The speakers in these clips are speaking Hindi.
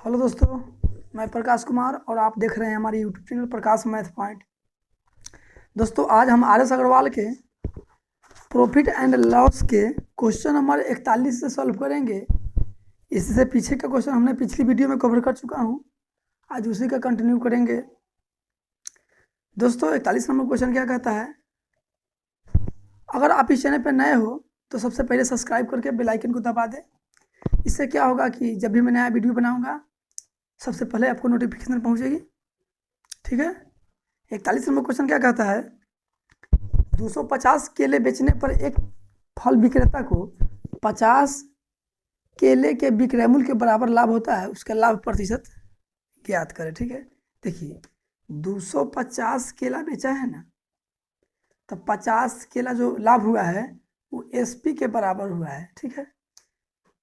हेलो दोस्तों, मैं प्रकाश कुमार और आप देख रहे हैं हमारी यूट्यूब चैनल प्रकाश मैथ पॉइंट। दोस्तों, आज हम आर एस अग्रवाल के प्रॉफिट एंड लॉस के क्वेश्चन नंबर 41 से सॉल्व करेंगे। इससे पीछे का क्वेश्चन हमने पिछली वीडियो में कवर कर चुका हूं, आज उसी का कंटिन्यू करेंगे। दोस्तों, 41 नंबर क्वेश्चन क्या कहता है? अगर आप इस चैनल पर नए हो तो सबसे पहले सब्सक्राइब करके बेल आइकन को दबा दें। इससे क्या होगा कि जब भी मैं नया वीडियो बनाऊंगा सबसे पहले आपको नोटिफिकेशन पहुंचेगी। ठीक है। 41 नंबर क्वेश्चन क्या कहता है? 250 केले बेचने पर एक फल विक्रेता को 50 केले के विक्रय मूल्य के बराबर लाभ होता है, उसका लाभ प्रतिशत ज्ञात करें। ठीक है। देखिए, 250 केला बेचा है ना, तो 50 केला जो लाभ हुआ है वो एसपी के बराबर हुआ है। ठीक है।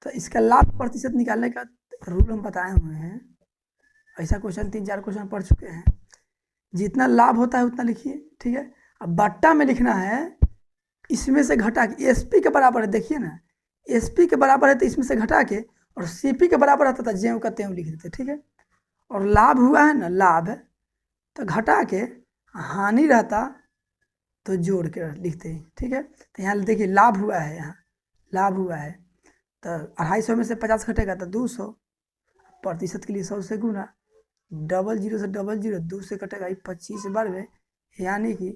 तो इसका लाभ प्रतिशत निकालने का रूल हम बताए हुए हैं। ऐसा क्वेश्चन 3-4 क्वेश्चन पढ़ चुके हैं। जितना लाभ होता है उतना लिखिए। ठीक है। अब बट्टा में लिखना है, इसमें से घटा के एसपी के बराबर है। देखिए ना, एसपी के बराबर है तो इसमें से घटा के, और सीपी के बराबर आता था ज्यों का त्यों लिख देते। ठीक है। और लाभ हुआ है ना, लाभ तो घटा के, हानि रहता तो जोड़ के लिखते हैं। ठीक है। तो यहाँ देखिए लाभ हुआ है, यहाँ लाभ हुआ है तो 250 में से 50 घटेगा तो 200, प्रतिशत के लिए 100 से गुना, 00 से 00 2 से कटेगा 25 बार में, यानी कि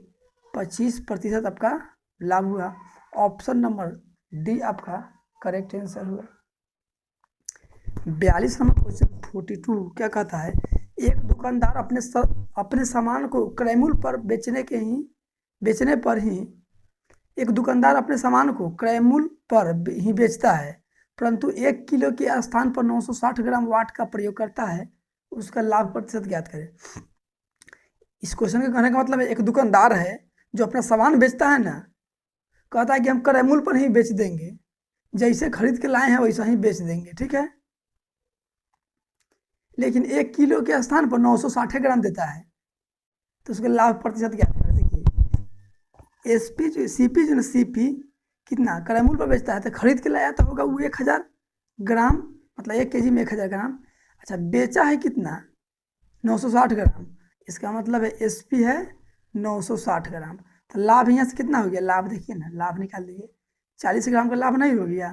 25% आपका लाभ हुआ। ऑप्शन नंबर डी आपका करेक्ट आंसर हुआ। 42 नंबर क्वेश्चन 42 क्या कहता है? एक दुकानदार अपने सामान को क्रय मूल्य पर बेचने पर ही एक दुकानदार अपने सामान को क्रय मूल्य पर ही बेचता है, परंतु 1 किलो के स्थान पर 960 ग्राम वाट का प्रयोग करता है, उसका लाभ प्रतिशत ज्ञात करें। इस क्वेश्चन के कहने का मतलब है, एक दुकानदार है जो अपना सामान बेचता है ना, कहता है कि हम क्रय मूल्य पर ही बेच देंगे, जैसे खरीद के लाए हैं वैसा ही बेच देंगे। ठीक है। लेकिन 1 किलो के स्थान पर 960 ग्राम देता है, तो उसका लाभ प्रतिशत ज्ञात करें। देखिए, एसपी जो सीपी जो ना, सीपी कितना क्रय मूल्य पर बेचता है, तो खरीद के लाया तो होगा वो 1000 ग्राम, मतलब 1 केजी में 1000 ग्राम। अच्छा, बेचा है कितना? 960 ग्राम। इसका मतलब है एसपी है 960 ग्राम, तो लाभ यहाँ से कितना हो गया? लाभ देखिए ना, लाभ निकाल लीजिए। 40 ग्राम का लाभ नहीं हो गया?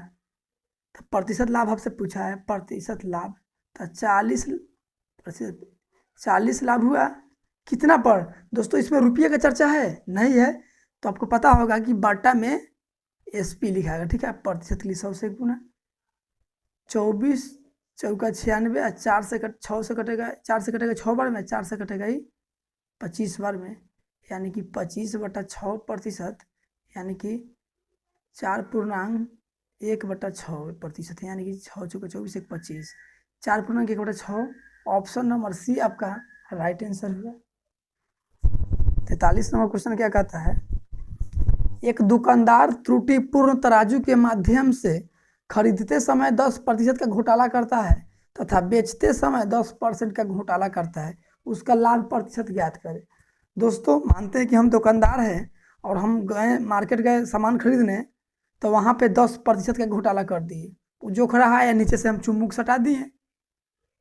तो प्रतिशत लाभ आपसे पूछा है, प्रतिशत लाभ, तो 40 लाभ हुआ। कितना पर? दोस्तों, इसमें रुपये का चर्चा है नहीं है, तो आपको पता होगा कि बट्टा में एसपी लिखा है। ठीक है। प्रतिशत के लिए 100 से गुना, 24 चौका 96, 4 से 6 से कटेगा, 4 से कटेगा 6 बार में, 4 से कटेगा ही 25 बार में, यानी कि 25/6%, यानी कि 4.1/6%, यानी कि 6 चौका 24 1 25, 4.1/6। ऑप्शन नंबर सी आपका राइट आंसर हुआ। 43 नंबर क्वेश्चन क्या कहता है? एक दुकानदार त्रुटिपूर्ण तराजू के माध्यम से खरीदते समय 10% का घोटाला करता है तथा बेचते समय 10% का घोटाला करता है, उसका लाभ प्रतिशत ज्ञात करें। दोस्तों, मानते हैं कि हम दुकानदार हैं और हम गए मार्केट गए सामान खरीदने, तो वहाँ पे 10% का घोटाला कर दिए। जो खड़ा है या नीचे से हम चुम्बुक सटा दिए,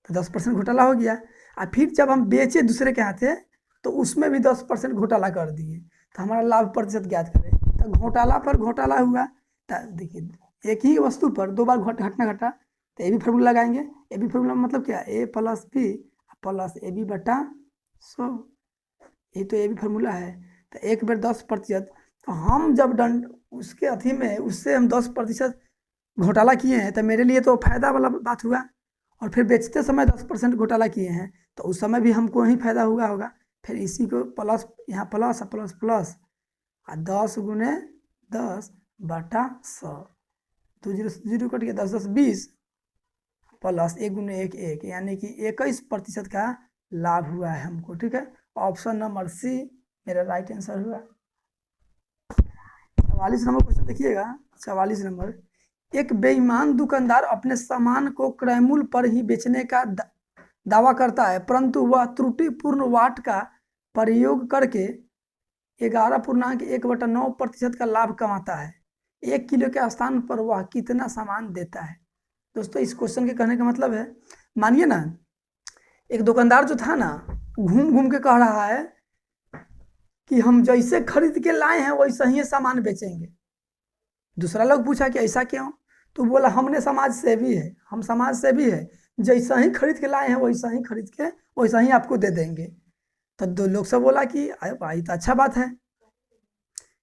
तो 10% घोटाला हो गया। और फिर जब हम बेचे दूसरे के हाथे, तो उसमें भी 10% घोटाला कर दिए, तो हमारा लाभ प्रतिशत ज्ञात करें। तो घोटाला पर घोटाला हुआ, तो देखिए एक ही वस्तु पर 2 बार घटना घटा, तो ए बी फार्मूला लगाएंगे। ए बी फार्मूला मतलब क्या? A plus B plus A B बटा 100, यही तो ए बी फार्मूला है। तो एक बार 10%, तो हम जब दंड उसके अथी में उससे हम 10% घोटाला किए हैं, तो मेरे लिए तो फायदा वाला बात हुआ। और फिर बेचते समय 10% घोटाला किए हैं, तो उस समय भी हमको ही फायदा हुआ होगा। फिर इसी को प्लस, यहाँ प्लस प्लस प्लस, 10 गुने 10/100, 2 0 से 0 कट गया, 10 10 20, प्लस 1 गुने 1 1, यानी कि 21% का लाभ हुआ है हमको। ठीक है। ऑप्शन नंबर सी मेरा राइट आंसर हुआ। 44 नंबर क्वेश्चन देखिएगा। 44 नंबर, एक बेईमान दुकानदार अपने सामान को क्रय मूल्य पर ही बेचने का दावा करता है, परंतु वह त्रुटिपूर्ण वाट का प्रयोग करके 11.1/9% का लाभ कमाता है। 1 किलो के स्थान पर वह कितना सामान देता है? दोस्तों, इस क्वेश्चन के कहने का मतलब है, मानिए ना, एक दुकानदार जो था ना, घूम घूम के कह रहा है कि हम जैसे खरीद के लाए हैं वैसा ही सामान बेचेंगे। दूसरा लोग पूछा कि ऐसा क्यों, तो बोला हमने समाज सेवी है, हम समाज सेवी है, जैसा ही खरीद के लाए हैं वैसा ही खरीद के वैसा ही आपको दे देंगे। तो दो लोग सब बोला कि अरे भाई तो अच्छा बात है,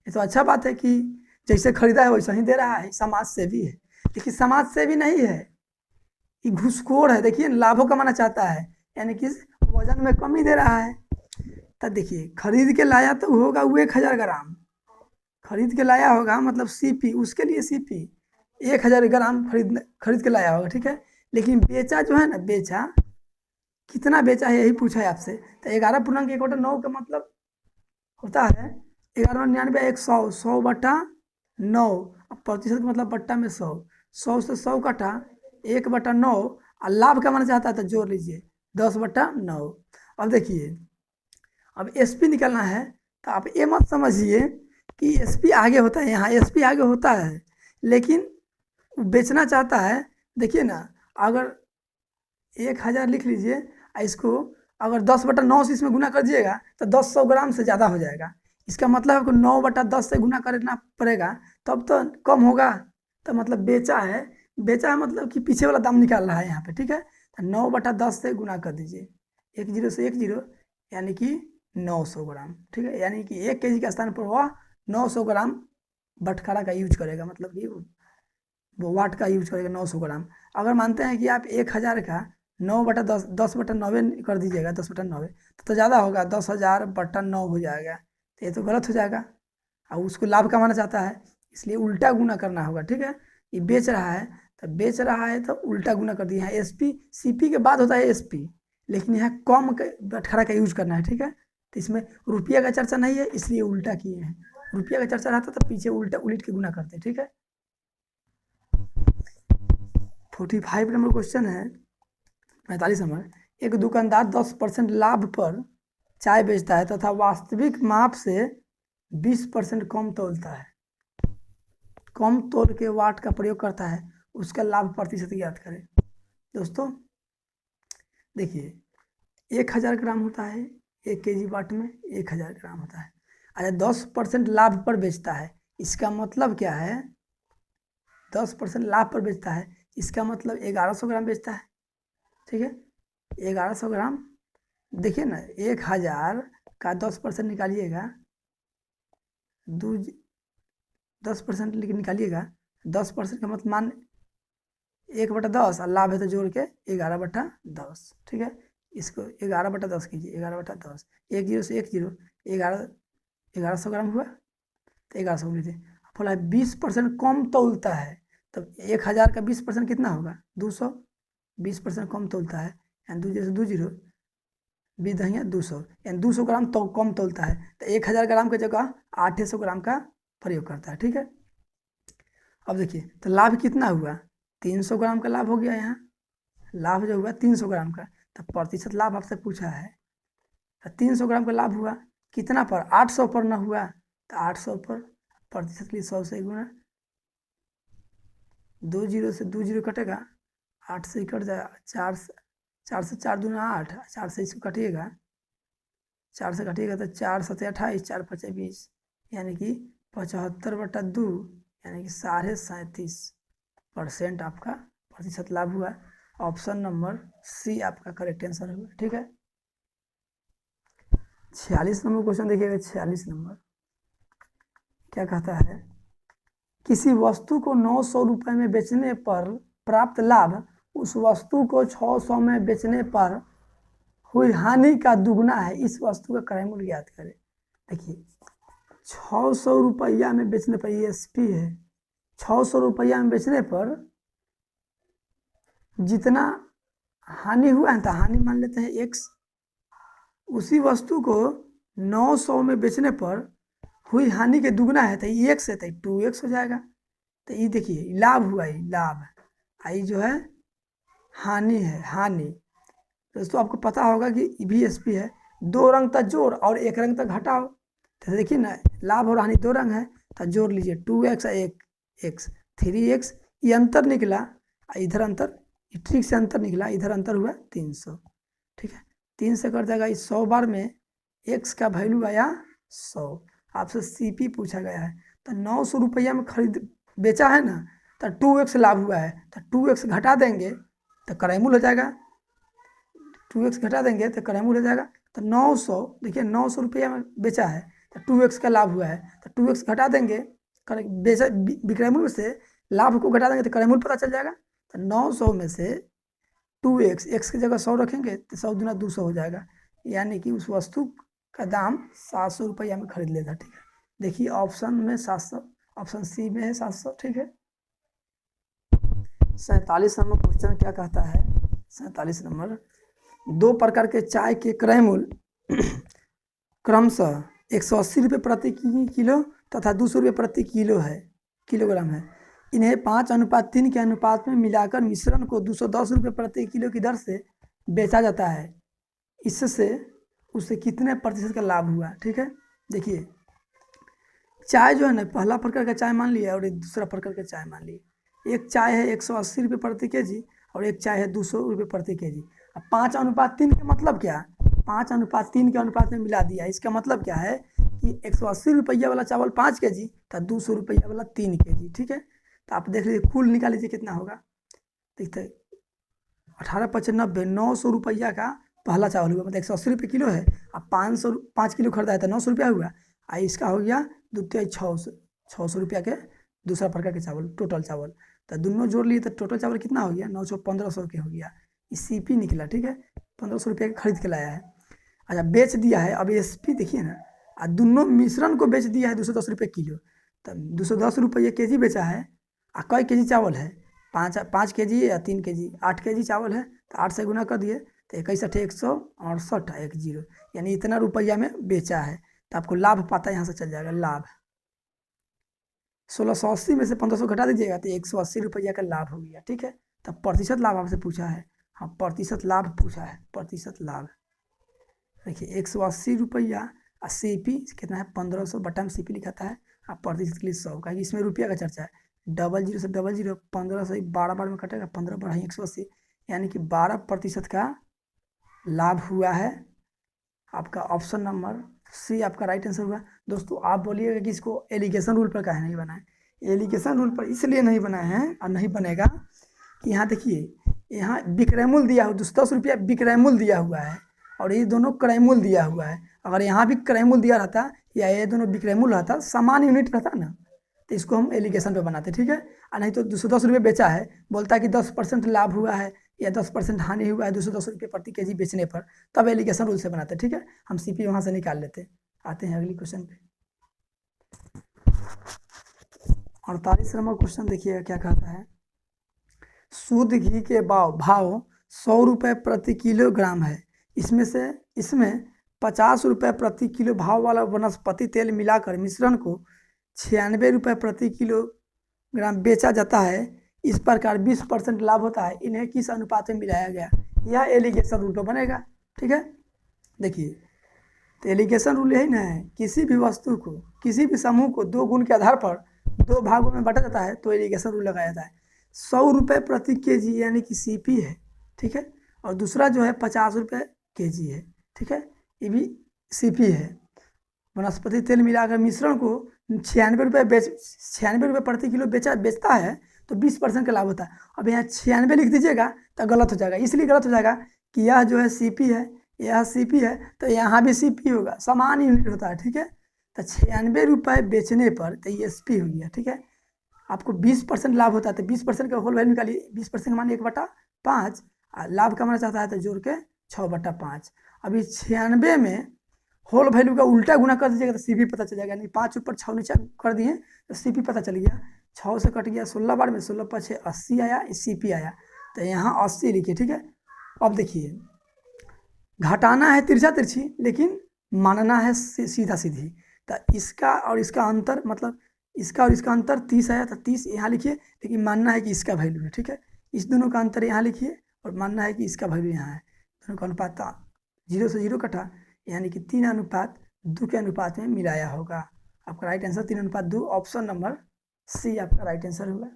ये तो अच्छा बात है कि जैसे खरीदा है वैसा ही दे रहा है, समाज सेवी है। लेकिन समाज सेवी नहीं है, ये घूसखोर है। देखिए लाभों कमाना चाहता है, यानी कि वजन में कमी दे रहा है। तो देखिए खरीद के लाया तो होगा वो 1000 ग्राम खरीद के लाया होगा, मतलब सीपी, उसके लिए सीपी 1000 ग्राम खरीद के लाया होगा, ठीक है। लेकिन बेचा जो है ना, बेचा कितना बेचा है यही पूछा है आपसे। तो 11.1/9 का मतलब होता है 1199 100, 100/9। अब प्रतिशत का मतलब बट्टा में 100, 100 से 100 कटा 1/9, और लाभ कमाना चाहता है तो जोड़ लीजिए 10/9। अब देखिए, अब एसपी निकलना है, तो आप ये मत समझिए कि एसपी आगे होता है, यहाँ एसपी आगे होता है, लेकिन वो बेचना चाहता है। देखिए ना, अगर 1000 लिख लीजिए, इसको अगर 10/9 से इसमें गुना कर दीजिएगा तो 100 ग्राम से ज़्यादा हो जाएगा। इसका मतलब है कि 9/10 से गुना करना पड़ेगा, तब तो कम होगा। तो मतलब बेचा है, बेचा है मतलब कि पीछे वाला दाम निकाल रहा है यहाँ पे, ठीक है। तो 9/10 से गुना कर दीजिए, 1 0 से 1 0, यानी कि 900 ग्राम, ठीक है। यानी कि 1 kg के स्थान पर वह 900 ग्राम बटखरा का यूज करेगा, मतलब कि वो वाट का यूज करेगा 900 ग्राम। अगर मानते हैं कि आप 1000 का 9/10, 10/9 कर दीजिएगा, 10/9 तो ज़्यादा होगा, 10,000/9 हो जाएगा। तो ये तो गलत हो जाएगा, और उसको लाभ कमाना चाहता है, इसलिए उल्टा गुना करना होगा, ठीक है। ये बेच रहा है, तो बेच रहा है तो उल्टा गुना कर दिया है। एसपी सीपी के बाद होता है एसपी, लेकिन यहाँ कम बटखरा का यूज करना है, ठीक है। तो इसमें रुपया का चर्चा नहीं है, इसलिए उल्टा किए हैं। रुपया का चर्चा रहता तो पीछे उल्टा उलट के गुना करते, ठीक है। 45 नंबर क्वेश्चन है, 45 नंबर। एक दुकानदार 10% लाभ पर चाय बेचता है तथा वास्तविक माप से 20% कम तोलता है। कम तोल के वाट का प्रयोग करता है, उसका लाभ प्रतिशत ज्ञात करें। दोस्तों देखिए 1000 ग्राम होता है 1 kg वाट में, 1000 ग्राम होता है। अच्छा 10% लाभ पर बेचता है, इसका मतलब क्या है? 10% लाभ पर बेचता है, इसका मतलब 1100 ग्राम बेचता है, ठीक है। 1100 ग्राम, देखिए ना, 1000 का 10% निकालिएगा, 10% निकालिएगा, 10% का मतलब मान 1/10, और लाभ है तो जोड़ के 11/10, ठीक है। इसको 11/10 कीजिए, 11/10, 1 0 से 1 0, 1100 ग्राम हुआ, तो 1100 लीजिए। बोला 20% कम तोलता है, तब 1000 का 20% कितना होगा? 200। 20% कम तोलता है, यानी 2 0 से 2 0, 20 दहिया 200, यानी 200 ग्राम तो कम तोलता है। तो 1000 ग्राम की जगह 800 ग्राम का प्रयोग करता है, ठीक है। अब देखिए तो लाभ कितना हुआ? 300 ग्राम का लाभ हो गया। यहाँ लाभ जो हुआ 300 ग्राम का, तो प्रतिशत लाभ आपसे पूछा है। तो 300 ग्राम का लाभ हुआ कितना पर? 800 पर ना हुआ, तो 800 पर प्रतिशत के लिए 100 से गुना, 2 0 से 2 0 कटेगा, 8 से कट जाएगा, 4 से 4 दूना 8, 4 से इसको कटिएगा, 4 से कटिएगा तो 4 7 28, 4 5 20, यानी कि 75/2, यानी कि 37.5% आपका प्रतिशत लाभ हुआ। ऑप्शन नंबर सी आपका करेक्ट आंसर हुआ, ठीक है। 46 नंबर क्वेश्चन देखिएगा। 46 नंबर क्या कहता है? किसी वस्तु को 900 रुपये में बेचने पर प्राप्त लाभ उस वस्तु को 600 में बेचने पर हुई हानि का दुगुना है, इस वस्तु का क्रय मूल्य ज्ञात करें। देखिए 600 रुपया में बेचने पर, ये एसपी है, 600 रुपया में बेचने पर जितना हानि हुआ है, तो हानि मान लेते हैं x, उसी वस्तु को 900 में बेचने पर हुई हानि के दुगना है, तो ये x है तो 2x हो जाएगा। तो ये देखिए लाभ हुआ, ये लाभ, आई जो है हानि है, हानि। दोस्तों आपको पता होगा कि EVSP है, 2 रंग तक जोड़ और 1 रंग तक घटाओ। तो देखिए ना, लाभ और हानि 2 रंग है, तो जोड़ लीजिए 2x और 1x, 3x, ये अंतर निकला, इधर अंतर ये ठीक से अंतर निकला, इधर अंतर हुआ 300, ठीक है। 3 से कट जाएगा, इस 100 बार में x का वैल्यू आया 100। आपसे CP पूछा गया है, तो 900 रुपया में खरीद बेचा है ना, तो 2x लाभ हुआ है, तो 2x घटा देंगे तो क्रयमूल हो जाएगा। 2x घटा देंगे तो क्रयमूल हो जाएगा। तो 900, देखिए 900 रुपया में बेचा है तो 2x का लाभ हुआ है, तो 2x घटा देंगे, बेचा विक्रयमूल से लाभ को घटा देंगे तो क्रयमूल पता चल जाएगा। तो 900 में से 2x, x की जगह 100 रखेंगे तो 100 दूना 200 हो जाएगा, यानी कि उस वस्तु का दाम 700 रुपया में खरीद लेता, ठीक है। देखिए ऑप्शन में 700, ऑप्शन सी में है 700, ठीक है। 47 नंबर क्वेश्चन क्या कहता है, 47 नंबर, 2 प्रकार के चाय के क्रय मूल्य क्रमशः 180 रुपये प्रति किलो तथा 200 रुपये प्रति किलोग्राम है। इन्हें 5:3 के अनुपात में मिलाकर मिश्रण को 210 रुपये प्रति किलो की दर से बेचा जाता है। इससे उसे कितने प्रतिशत का लाभ हुआ, ठीक है। देखिए चाय जो है ना, पहला प्रकार का चाय मान लिया और एक दूसरा प्रकार का चाय मान लिया। एक चाय है 180 रुपये प्रति केजी और एक चाय है 200 रुपये प्रति केजी। अब 5:3 का मतलब क्या, 5:3 के अनुपात में मिला दिया। इसका मतलब क्या है कि 180 रुपया वाला चावल 5 केजी तो 200 रुपया वाला 3 केजी, ठीक है। तो आप देख लीजिए, कुल निकाल लीजिए कितना होगा। देखते 18×5 = 90, 900 रुपया का पहला चावल हुआ, मतलब 180 रुपये किलो है। अब 5 किलो खरीदा है तो 900 रुपया हुआ। इसका हो गया द्वितीय 600 रुपया के दूसरा प्रकार के चावल, टोटल चावल। तो दोनों जोड़ लिए तो टोटल चावल कितना हो गया, 900 1500 के हो गया। CP निकला, ठीक है, 1500 रुपया का खरीद के लाया है। अच्छा बेच दिया है, अब SP देखिए ना, दोनों मिश्रण को बेच दिया है 210 रुपये किलो। तो 210 रुपये केजी बेचा है। कई केजी चावल है, 5 केजी या 3 केजी, 8 केजी चावल है। तो 8 से गुना कर दिए तो 61 168 10, यानी इतना रुपया में बेचा है। तो आपको लाभ पता है, यहाँ से चल जाएगा लाभ। 1680 में से 1500 घटा दीजिएगा तो 180 रुपया का लाभ हो गया, ठीक है। तो प्रतिशत लाभ आपसे पूछा है, हाँ प्रतिशत लाभ पूछा है, प्रतिशत लाभ। देखिए 180 रुपया और CP कितना है 1500 बटा में CP लिखाता है। आप प्रतिशत के लिए 100 का, इसमें रुपया का चर्चा है। 00 से 00, 15 से 12 बार में कटेगा, 15 बढ़ाई 180, यानी कि 12% का लाभ हुआ है। आपका ऑप्शन नंबर C आपका राइट आंसर हुआ। दोस्तों आप बोलिएगा कि इसको एलिगेशन रूल पर काहे नहीं बनाए। एलिगेशन रूल पर इसलिए नहीं बनाए हैं और नहीं बनेगा कि यहाँ देखिए, यहाँ विक्रय मूल्य दिया हुआ 10 रुपया विक्रय मूल्य दिया हुआ है और ये दोनों क्रय मूल्य दिया हुआ है। अगर यहाँ भी क्रय मूल्य दिया रहता या ये दोनों विक्रय मूल्य रहता, समान यूनिट रहता ना, तो इसको हम एलिगेशन पे बनाते, ठीक है। और नहीं तो 210 रुपये बेचा है, बोलता है कि 10% लाभ हुआ है या 10% हानि हुआ है 210 रुपये प्रति केजी बेचने पर, तब एलिगेशन रूल से बनाते, ठीक है। हम CP वहाँ से निकाल लेते। आते हैं अगली क्वेश्चन पे। 48 नंबर क्वेश्चन देखिएगा क्या कहता है। शुद्ध घी के भाव 100 रुपये प्रति किलोग्राम है। इसमें 50 रुपये प्रति किलो भाव वाला वनस्पति तेल मिलाकर मिश्रण को 96 रुपये प्रति किलोग्राम बेचा जाता है। इस प्रकार 20% लाभ होता है। इन्हें किस अनुपात में मिलाया गया, यह एलिगेशन रूल पर बनेगा, ठीक है। देखिए तो एलिगेशन रूल यही ना है, किसी भी वस्तु को, किसी भी समूह को 2 गुण के आधार पर 2 भागों में बांटा जाता है तो एलिगेशन रूल लगाया जाता है। 100 रुपये प्रति केजी यानी कि CP है, ठीक है। और दूसरा जो है 50 रुपये केजी है, ठीक है, ये भी CP है। वनस्पति तेल मिलाकर मिश्रण को 96 रुपये प्रति किलो बेचता है तो 20% का लाभ होता है। अब यहाँ 96 लिख दीजिएगा तो गलत हो जाएगा। इसलिए गलत हो जाएगा कि यह जो है CP है, यह CP है, तो यहाँ भी CP होगा, समान यूनिट होता है, ठीक है। तो 96 रुपये बेचने पर तो ये SP हो गया, ठीक है। आपको 20% लाभ होता है तो 20% का होल वैल्यू निकालिए। 20% का मान 1/5, लाभ कमाना चाहता है तो जोड़ के 6/5। अभी 96 में होल वैल्यू का उल्टा गुना कर दीजिएगा तो CP पता चल जाएगा। नहीं 5 ऊपर 6 नीचे कर दिए तो CP पता चल गया। 6 से कट गया 16 बार में, 16 × 6 80 आया, CP आया। तो यहाँ 80 लिखिए, ठीक है। अब देखिए घटाना है तिरछा तिरछी, लेकिन मानना है सीधा सीधी। तो इसका और इसका अंतर, मतलब इसका और इसका अंतर 30 आया तो 30 यहाँ लिखिए, लेकिन मानना है कि इसका वैल्यू है, ठीक है। इस दोनों का अंतर यहाँ लिखिए और मानना है कि इसका वैल्यू यहाँ है। दोनों का अनुपात 0 से 0 कटा, यानी कि 3:2 के अनुपात में मिलाया होगा। आपका right answer 3:2, option number C आपका राइट आंसर होगा।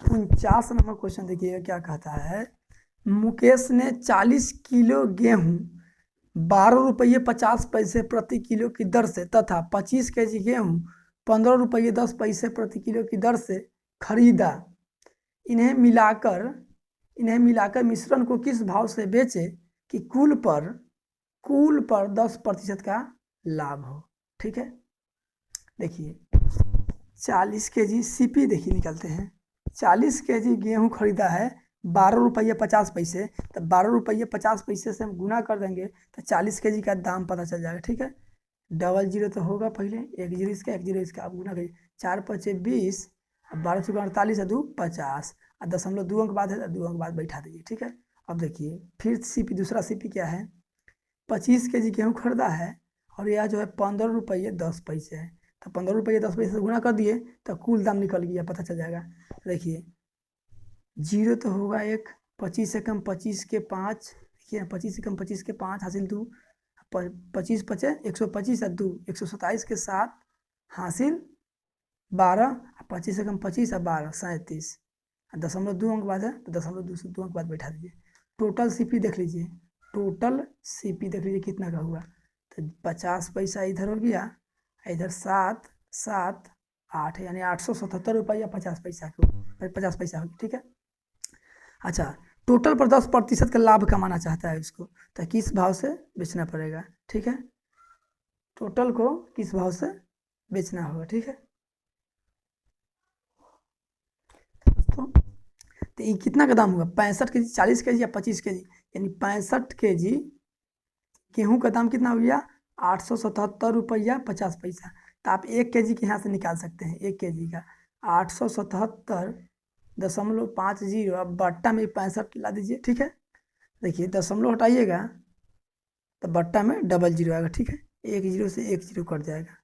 49 नंबर क्वेश्चन देखिएगा क्या कहता है। मुकेश ने 40 किलो गेहूं 12 रुपये 50 पैसे प्रति किलो की दर से तथा 25 केजी गेहूं 15 रुपये 10 पैसे प्रति किलो की दर से खरीदा। इन्हें मिलाकर मिश्रण को किस भाव से बेचे कि कुल पर 10% का लाभ हो। ठीक है, देखिए 40 केजी सीपी देखिए निकलते हैं। 40 केजी गेहूं खरीदा है 12 रुपये 50 पैसे, तो 12 रुपये 50 पैसे से हम गुना कर देंगे तो 40 केजी का दाम पता चल जाएगा। ठीक है, डबल जीरो तो होगा पहले, एक जीरो इसका एक जीरो इसका, आप गुना करिए 4×5 = 20, 12×4 = 2 50, और 0.2 अंक बाद है तो 2 अंक बाद बैठा दीजिए। ठीक है, अब देखिए फिर सीपी दूसरा सीपी क्या है, 25 केजी गेहूँ खरीदा है और यह जो है 15 रुपये 10 पैसे है, तो 15 रुपये 10 पैसे से गुना कर दिए तो कुल दाम निकल गया, पता चल जाएगा। देखिए जीरो तो होगा एक, 25 से कम 25 के 5, देखिए 25 से कम 25 के 5 हासिल 2, 25 पचे 125 और 2 127 के 7 हासिल 12, 25 से कम 25 और 12 37, 0.2 अंक बाद है तो 0.2 अंक बाद बैठा दीजिए। टोटल सीपी देख लीजिए, कितना का हुआ, तो 50 पैसा इधर हो गया, इधर 7 7 8, यानी 877 रुपया 50 पैसा को 50 पैसा होगी। ठीक है, अच्छा टोटल पर 10% का लाभ कमाना चाहता है उसको, तो किस भाव से बेचना पड़ेगा। ठीक है, टोटल को किस भाव से बेचना होगा। ठीक है दोस्तों, तो ये कितना का दाम होगा, 65 केजी 40 केजी या 25 केजी, यानी 65 केजी गेहूं का दाम कितना हो गया 877 रुपया 50 पैसा। तो आप 1 केजी के यहाँ से निकाल सकते हैं, 1 केजी का 877.50, अब बट्टा में 65 ला दीजिए। ठीक है, देखिए दशमलव हटाइएगा तो बट्टा में डबल जीरो आएगा। ठीक है, 1 जीरो से 1 जीरो कट जाएगा,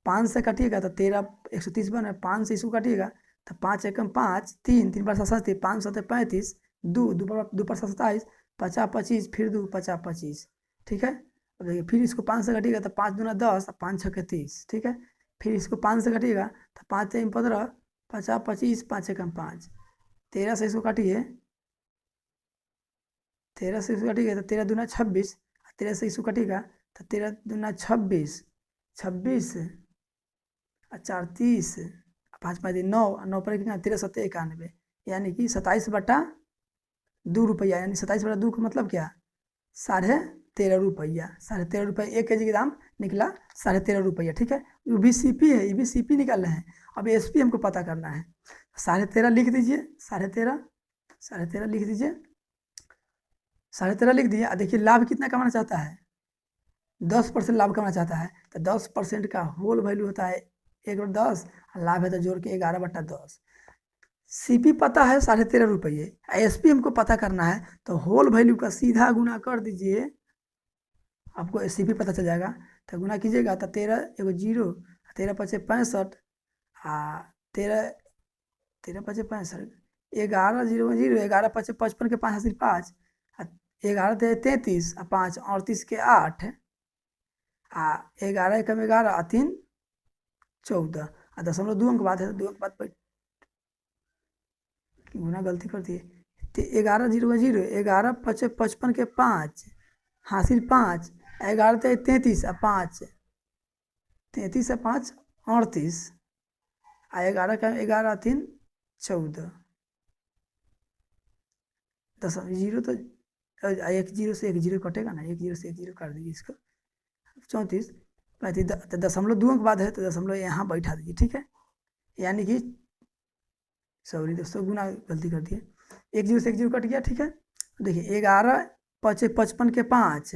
5 से काटिएगा तो 13 130 बना, 5 से इसको काटिएगा तो 5 एकम 5, 3 3 बार 7 5 7 35, 2 पर 27, 50 25 फिर 2 50 25। ठीक है, अब देखिए फिर इसको 5 से काटिएगा तो 5 दूना 10, 5 6 30। ठीक है, फिर इसको 5 से काटिएगा तो 5 3 15, 50 25, 5 एकम 5, 13 से इसको काटिए, 13 से इसको काटिएगा तो 13 दूना 26, 13 से इसको काटिएगा तो 13 दूना 26, 26 और 4 30, 5 5 9, 9 पर कितना 13 7 91, यानी कि 27/2 रुपया, यानी 27/2 का मतलब क्या 13.5 रुपया, 13.5 रुपये 1 केजी का दाम निकला 13.5 रुपया। ठीक है, ये भी सीपी है, ये भी सीपी निकाल रहे हैं, अब एसपी हमको पता करना है। 13.5 लिख दीजिए, 13.5 लिख दीजिए, 13.5 लिख दिए। देखिए लाभ कितना कमाना चाहता है, 10% लाभ कमाना चाहता है, तो 10% का होल वैल्यू होता है 1/10, लाभ है तो जोड़ के 11/10। सीपी पता है 13.5 रुपये, एसपी हमको पता करना है, तो होल वैल्यू का सीधा गुना कर दीजिए, आपको सीपी पता चल जाएगा। तो गुना कीजिएगा तो 13 एगो जीरो, 13 5 65, 13 5 65, 11 0 0, 11 5 55 के 5 हासिल 5, 11 33, 5 38 के 8, 11 एकम 11, 3 14, 0.2 अंक बाद है, 2 अंक बाद गुना गलती कर दिए, 11 0 0, 11 5 55 के 5 हासिल 5, 11 33 और 5, 33 से 5 38, 11 का 11 3 14, 10 जीरो तो 1 जीरो से 1 जीरो कटेगा ना, 1 जीरो से 1 जीरो काट दीजिए इसको, 34 35, 0.2 अंक बाद है तो दशमलव यहाँ बैठा दीजिए। ठीक है, यानी कि सॉरी दोस्तों गुना गलती कर दिए, 1 जीरो से 1 जीरो कट गया। ठीक है, देखिए 11 5 55 के 5,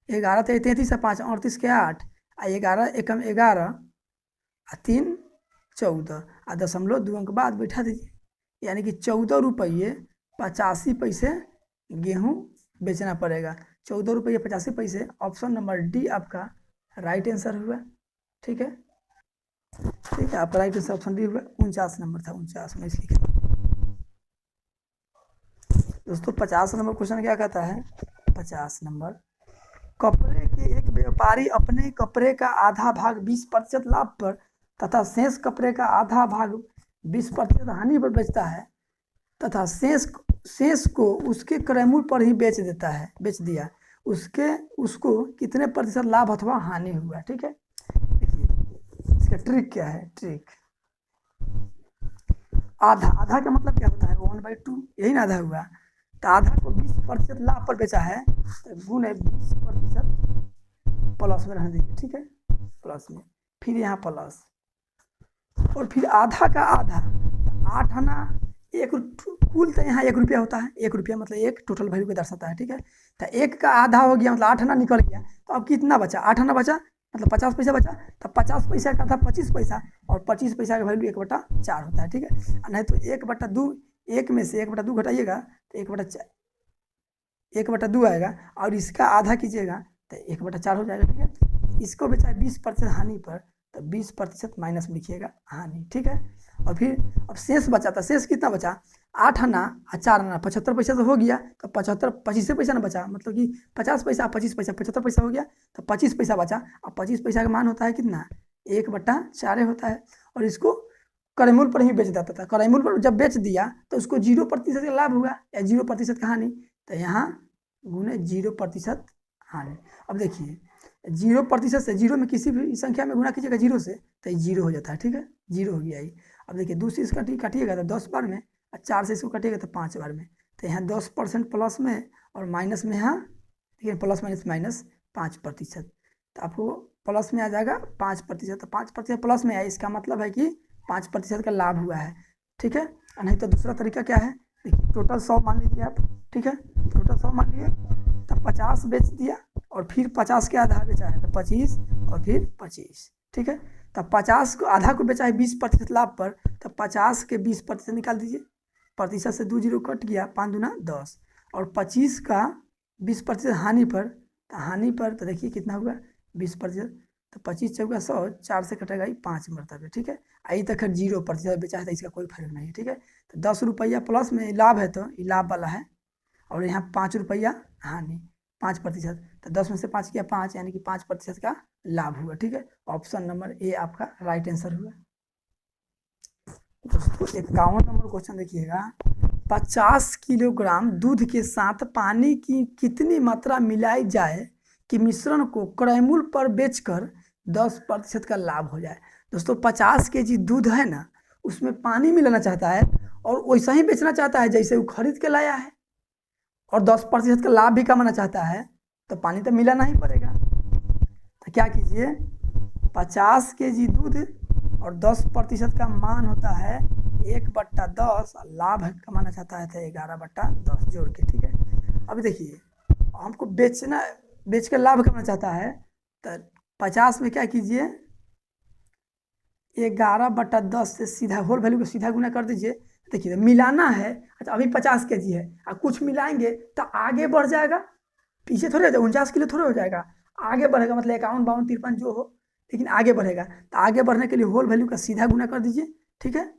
11 33 5 38 के 8, 11 एकम 11, 3 14, 0.2 अंक बाद बैठा दीजिए, यानी कि 14 रुपये 85 पैसे गेहूँ बेचना पड़ेगा। 14 रुपये 85 पैसे, ऑप्शन नंबर डी आपका राइट आंसर हुआ। ठीक है, ठीक है, आपका राइट आंसर ऑप्शन डी हुआ, 49 नंबर था, 49 में इसलिए। दोस्तों 50 नंबर क्वेश्चन क्या कहता है, 50 नंबर, कपड़े के एक व्यापारी अपने कपड़े का आधा भाग 20% लाभ पर तथा शेष कपड़े का आधा भाग 20% हानि पर बेचता है, तथा शेष को उसके क्रय मूल्य पर ही बेच दिया, उसको कितने प्रतिशत लाभ अथवा हानि हुआ। ठीक है, देखिए इसका ट्रिक क्या है। ट्रिक आधा का मतलब क्या होता है, 1/2, यही ना आधा हुआ। तो आधा को 20% लाभ पर बेचा है तो गुणे 20% प्लस में रहने दीजिए। ठीक है, प्लस में फिर यहाँ प्लस और फिर आधा का आधा, 8 आना एक कुल, तो यहाँ 1 रुपया होता है। 1 रुपया मतलब एक टोटल वैल्यू को दर्शाता है। ठीक है, तो 1 का आधा हो गया मतलब 8 आना निकल गया। तो अब कितना बचा, 8 आना बचा मतलब 50 पैसा बचा। तो 50 पैसा का था 25 पैसा और 25 पैसा का वैल्यू 1/4 होता है। ठीक है, नहीं तो 1/2, एक में से 1/2 घटाइएगा तो 1/2 आएगा और इसका आधा कीजिएगा तो 1/4 हो जाएगा। ठीक है, इसको बेचा 20% हानि पर तो 20% माइनस में लिखिएगा हानि। ठीक है, और फिर अब शेष बचा था, शेष कितना बचा, 8 आना और 4 आना, 75 पैसा तो हो गया। तो 25 पैसा ना बचा, मतलब कि 50 पैसा 25 पैसा 75 पैसा हो गया। तो 25 पैसा बचा। अब 25 पैसा का मान होता है कितना, 1/4 होता है। और इसको क्रय मूल्य पर ही बेच देता था। क्रय मूल्य पर जब बेच दिया तो उसको 0% का लाभ हुआ या 0% का हानि। तो यहाँ गुणे 0% हानि। अब देखिए 0% से 0 में किसी भी संख्या में गुणा कीजिएगा 0 से तो 0 हो जाता है। ठीक है, 0 हो गया ये। अब देखिए दूसरी इसका काटिएगा तो 10 बार में और 4 से इसको काटिएगा तो 5 बार में। तो यहाँ 10% प्लस में और माइनस में, यहाँ देखिए प्लस माइनस 5%। तो आपको प्लस में आ जाएगा 5%। तो 5% प्लस में आया, इसका मतलब है कि 5% का लाभ हुआ है। ठीक है, नहीं तो दूसरा तरीका क्या है, देखिए टोटल 100 मान लीजिए आप। ठीक है, टोटल 100 मान लिए तब 50 बेच दिया और फिर 50 के आधा बेचा है तो 25 और फिर 25। ठीक है, तब 50 को आधा को बेचा है 20% लाभ पर, तब 50 के 20% निकाल दीजिए। प्रतिशत से 2 जीरो कट गया, 5 दूना 10 और 25 का 20% हानि पर। तो हानि पर तो देखिए कितना हुआ 20%। तो 25 चौका 100, 4 से कटेगा ही 5 मरतबे। ठीक है, आई तक 0% बेचा है तो इसका कोई फर्क नहीं है। ठीक है, तो 10 रुपया प्लस में लाभ है तो ये लाभ वाला है और यहाँ 5 रुपया हानि, 5%। तो 10 में से 5 किया 5, यानी कि 5% का लाभ हुआ। ठीक है, ऑप्शन नंबर ए आपका राइट आंसर हुआ। दोस्तों 51 नंबर क्वेश्चन देखिएगा, 50 किलोग्राम दूध के साथ पानी की कितनी मात्रा मिलाई जाए कि मिश्रण को क्रय मूल्य पर बेचकर 10% का लाभ हो जाए। दोस्तों 50 केजी दूध है ना, उसमें पानी मिलाना चाहता है और वैसा ही बेचना चाहता है जैसे वो खरीद के लाया है और 10% का लाभ भी कमाना चाहता है, तो पानी तो मिलाना ही पड़ेगा। तो क्या कीजिए, 50 केजी दूध और 10% का मान होता है 1/10, लाभ कमाना चाहता है तो 11/10 जोड़ के। ठीक है, अभी देखिए हमको बेच के लाभ कमाना चाहता है तो 50 में क्या कीजिए, 11/10 से सीधा होल वैल्यू को सीधा गुना कर दीजिए। देखिए मिलाना है, अच्छा अभी 50 केजी है और कुछ मिलाएंगे तो आगे बढ़ जाएगा, पीछे थोड़े हो जाएगा, 49 किलो थोड़े हो जाएगा, आगे बढ़ेगा मतलब 51, 52, 53 जो हो, लेकिन आगे बढ़ेगा। तो आगे बढ़ने के लिए होल वैल्यू का सीधा गुना कर दीजिए। ठीक है,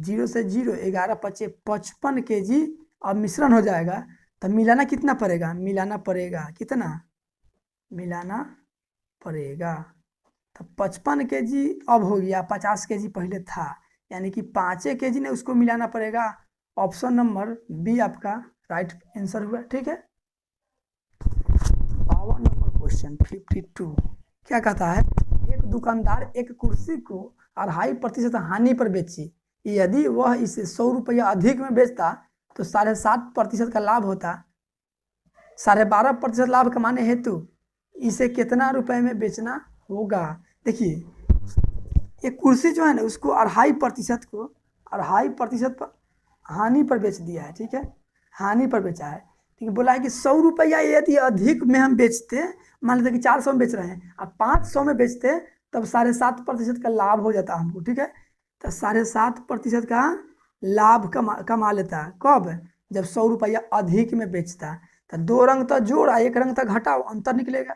0 से 0, 11 पचे 55 केजी अब मिश्रण हो जाएगा। तो मिलाना कितना पड़ेगा, मिलाना पड़ेगा कितना, मिलाना पड़ेगा तो 55 केजी अब हो गया, 50 केजी पहले था, यानी कि 5 केजी ने उसको मिलाना पड़ेगा। ऑप्शन नंबर बी आपका राइट आंसर हुआ। ठीक है, 52 नंबर क्वेश्चन 52 क्या कहता है, एक दुकानदार एक कुर्सी को 2.5% हानि पर बेची, यदि वह इसे 100 रुपया अधिक में बेचता तो 7.5% का लाभ होता। 12.5% लाभ कमाने हेतु इसे कितना रुपए में बेचना होगा। देखिए ये कुर्सी जो है ना उसको 2.5% को 2.5% पर हानि पर बेच दिया है। ठीक है, हानि पर बेचा है। ठीक है, बोला है कि 100 रुपया यदि अधिक में हम बेचते, मान लेते कि 400 में बेच रहे हैं, अब 500 में बेचते तब 7.5% का लाभ हो जाता हमको। ठीक है, तो 7.5% का लाभ कमा लेता कब, जब 100 रुपया अधिक में बेचता। तो 2 रंग तो जोड़ा, 1 रंग तो घटाओ, अंतर निकलेगा।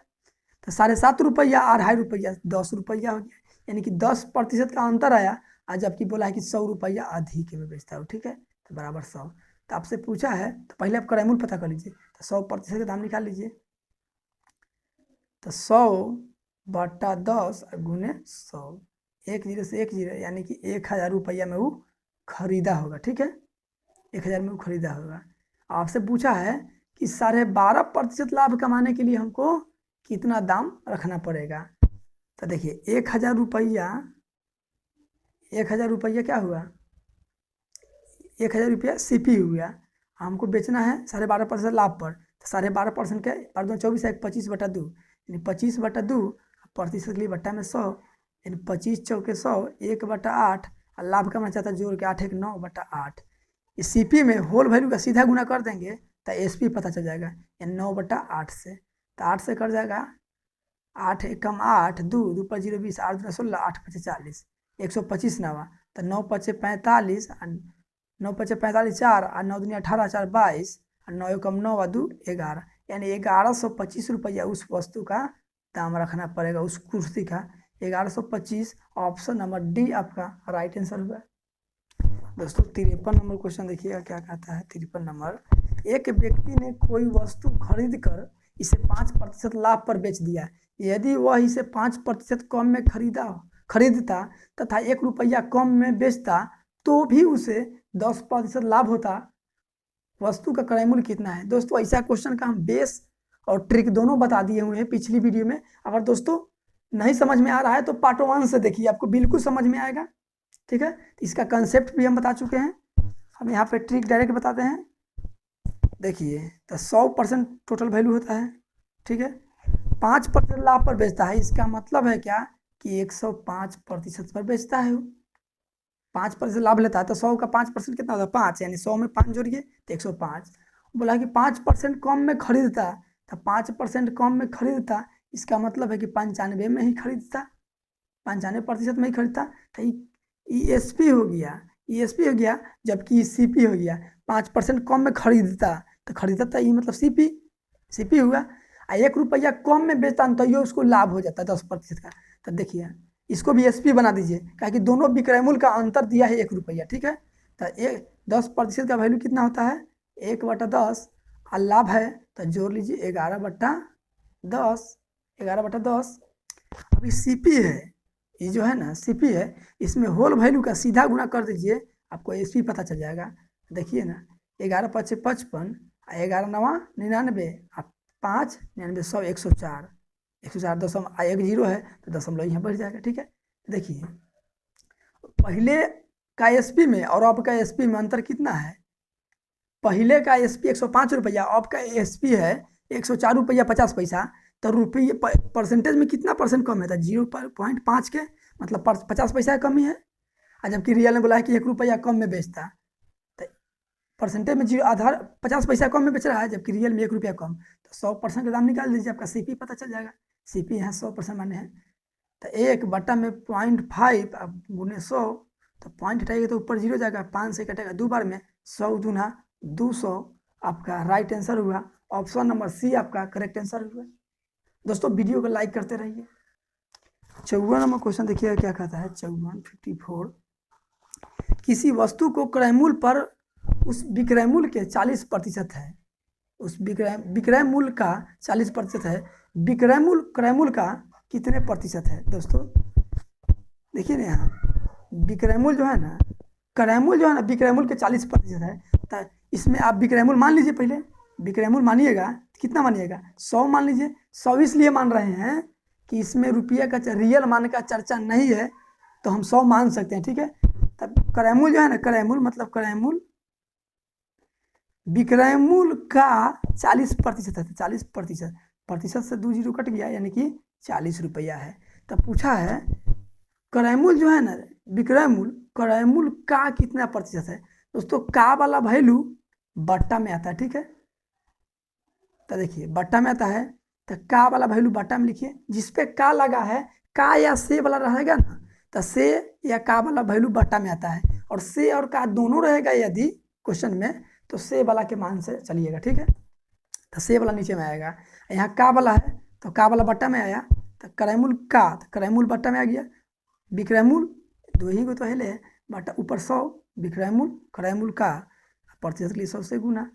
तो 7.5 रुपया और 2.5 रुपया 10 रुपया हो गया, यानी कि 10% का अंतर आया। और जबकि बोला है कि 100 रुपया अधिक में बेचता हो। ठीक है, तो बराबर 100। तो आपसे पूछा है तो पहले आप क्रय मूल्य पता कर लीजिए, तो 100% का दाम निकाल लीजिए। तो 100/10 गुने 100, 1 0 से 1 0, यानी कि 1000 रुपया में वो खरीदा होगा। ठीक है, 1000 में वो खरीदा होगा। आपसे पूछा है कि 12.5% लाभ कमाने के लिए हमको कितना दाम रखना पड़ेगा। तो देखिए 1000 रुपया, 1000 रुपया क्या हुआ, 1000 रुपया सीपी हुआ। हमको बेचना है 12.5% लाभ पर, तो 12.5% के पॉइंट 24 है 25/2, यानी 25/2 प्रतिशत के लिए बट्टा में 100, यानी 25 चौके 100, 1/8 और लाभ कमाना चाहता है जोड़ के 8 1 9/8। इस सीपी में होल वैल्यू का सीधा गुना कर देंगे तो एसपी पता चल जाएगा, यानी 9/8 से। तो 8 से कर जाएगा 8 एकम 8, 2 2 पर 0 20, 8 2 16, 8 5 40, 125 नवा। तो 9 5 45, 9 5 45 4 और 9 दूनी 18 4 22 और 9 एकम 9 और 2 11, यानी 1125 रुपया उस वस्तु का दाम रखना पड़ेगा, उस कुर्सी का 1125। ऑप्शन नंबर डी आपका राइट आंसर हुआ। दोस्तों 53 नंबर क्वेश्चन देखिएगा क्या कहता है। 53 नंबर, एक व्यक्ति ने कोई वस्तु खरीद कर इसे 5% लाभ पर बेच दिया। यदि वह इसे 5% कम में खरीदता तथा 1 रुपया कम में बेचता तो भी उसे 10% लाभ होता। वस्तु का क्रय मूल्य कितना है। दोस्तों ऐसा क्वेश्चन का हम बेस और ट्रिक दोनों बता दिए हुए हैं पिछली वीडियो में। अगर दोस्तों नहीं समझ में आ रहा है तो पार्ट 1 से देखिए, आपको बिल्कुल समझ में आएगा। ठीक है, इसका कंसेप्ट भी हम बता चुके हैं, हम यहाँ पे ट्रिक डायरेक्ट बताते हैं। देखिए तो 100% टोटल वैल्यू होता है। ठीक है, 5% लाभ पर बेचता है, इसका मतलब है क्या कि 105% पर बेचता है। 5% लाभ लेता है तो 100 का 5% कितना होता है 5, यानी 100 में 5 जोड़िए तो 105। बोला कि 5% कम में खरीदता है, तो 5% कम में खरीदता, इसका मतलब है कि 95 में ही खरीदता, 95% में ही खरीदता। तो ESP हो गया, ESP हो गया, जबकि CP हो गया। 5% कम में खरीदता तो खरीदता ये मतलब CP हुआ। 1 रुपया कम में बेचता तो ये उसको लाभ हो जाता है 10% का। तो देखिए इसको भी SP बना दीजिए, क्योंकि दोनों विक्रय मूल्य का अंतर दिया है 1 रुपया। ठीक है, तो 10% का वैल्यू कितना होता है 1/10 और लाभ है तो जोड़ लीजिए 11/10, 11/10। अभी CP है, ये जो है ना CP है, इसमें होल वैल्यू का सीधा गुना कर दीजिए, आपको SP पता चल जाएगा। देखिए ना 11 5 55, 11 9 99, 5 99 100 104, 104 दशमलव 1 जीरो है तो दशमलव यहाँ बढ़ जाएगा। ठीक है, देखिए पहले का SP में और अब का SP में अंतर कितना है। पहले का SP 105 रुपया, अब का SP है 104 रुपया 50 पैसा। तो रुपये परसेंटेज में कितना परसेंट कम है, 0.5 के मतलब 50 पैसा कमी है। और जबकि रियल ने बोला है कि 1 रुपया कम में बेचता, तो परसेंटेज में आधार 50 पैसा कम में बेच रहा है, जबकि रियल में 1 रुपया कम। तो 100% का दाम निकाल दीजिए, आपका CP पता चल जाएगा। CP यहाँ 100% माने हैं, तो 1/0.5 अब गुने 100, तो पॉइंट हटाइएगा तो ऊपर 0 जाएगा, 5 से कटेगा 2 बार में, 100 दूना 200 आपका राइट आंसर हुआ। ऑप्शन नंबर C आपका करेक्ट आंसर हुआ। दोस्तों वीडियो को लाइक करते रहिए। 54 नंबर क्वेश्चन देखिएगा क्या कहता है। 54 किसी वस्तु को क्रय मूल्य पर उस विक्रय मूल्य के 40% है, उस विक्रय मूल्य का 40% है, विक्रय मूल्य क्रय मूल्य का कितने प्रतिशत है। दोस्तों देखिए ना यहाँ विक्रय मूल्य जो है ना, क्रय मूल्य जो है ना विक्रय मूल्य के 40% है। तो इसमें आप विक्रय मूल्य मान लीजिए, पहले विक्रय मूल्य मानिएगा, कितना मानिएगा 100 मान लीजिए। 100 इसलिए मान रहे हैं कि इसमें रुपये का रियल मान का चर्चा नहीं है, तो हम 100 मान सकते हैं। ठीक है, तब क्रय मूल्य जो है ना, क्रय मूल्य मतलब क्रय मूल्य विक्रय मूल्य का 40% है, तो 40% से 2 जीरो कट गया, यानी कि 40 रुपया है। तब पूछा है क्रय मूल्य जो है ना विक्रय मूल्य, क्रय मूल्य का कितना प्रतिशत है। दोस्तों का वाला वैल्यू बट्टा में आता है। ठीक है, तो देखिए बट्टा में आता है, तो का वाला वैल्यू बट्टा में लिखिए, जिसपे का लगा है, का या से वाला रहेगा ना, तो से या का वाला वैल्यू बट्टा में आता है। और से और का दोनों रहेगा यदि क्वेश्चन में, तो से वाला के मान से चलिएगा। ठीक है, तो से वाला नीचे में आएगा, यहाँ का वाला है तो का वाला बट्टा में आया, तो क्रय मूल्य का, तो क्रय मूल्य बट्टा में आ गया, विक्रय मूल्य 2 ही को तो है बट्टा ऊपर 100, विक्रय मूल्य क्रय मूल्य का प्रतिशत के लिए 100 से गुना,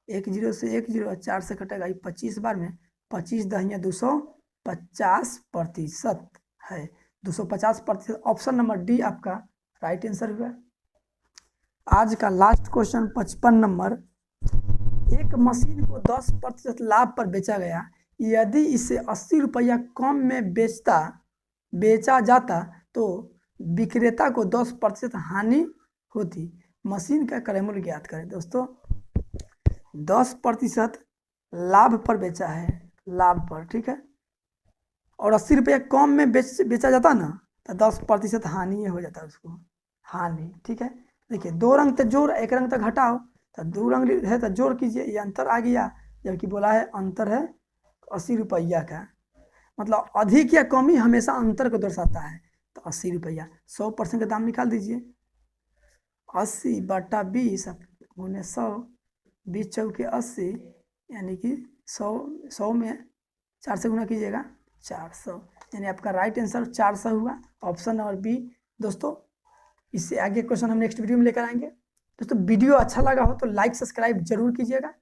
1 जीरो से 1 जीरो 4 से कटेगा 25 बार में, 25 दहिया 250% है, 250%। ऑप्शन नंबर डी आपका राइट आंसर हुआ। आज का लास्ट क्वेश्चन 55 नंबर। एक मशीन को 10% लाभ पर बेचा गया, यदि इसे 80 रुपया कम में बेचा जाता तो विक्रेता को 10% हानि होती। मशीन का क्रय मूल्य ज्ञात करें। दोस्तों 10% लाभ पर बेचा है, लाभ पर, ठीक है, और 80 रुपया कम में बेचा जाता ना तो 10% हानि हो जाता है उसको, हानि, ठीक है। देखिए 2 रंग तो जोड़, 1 रंग तो घटाओ, तो 2 रंग है तो जोड़ कीजिए, ये अंतर आ गया। जबकि बोला है अंतर है 80 रुपया का, मतलब अधिक या कमी हमेशा अंतर को दर्शाता है। तो 80 रुपया, 100% का दाम निकाल दीजिए। 80 बटा 20 गुने 100, 20 चौके 80, यानी कि 100 में 4 से गुना कीजिएगा 400, यानी आपका राइट आंसर 400 हुआ, ऑप्शन नंबर बी। दोस्तों इससे आगे क्वेश्चन हम नेक्स्ट वीडियो में लेकर आएंगे। दोस्तों वीडियो अच्छा लगा हो तो लाइक सब्सक्राइब जरूर कीजिएगा,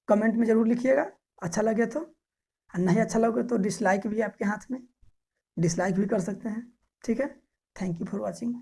कमेंट में जरूर लिखिएगा अच्छा लगे तो, और नहीं अच्छा लगे तो डिसलाइक भी आपके हाथ में, डिसलाइक भी कर सकते हैं, ठीक है। Thank you for watching.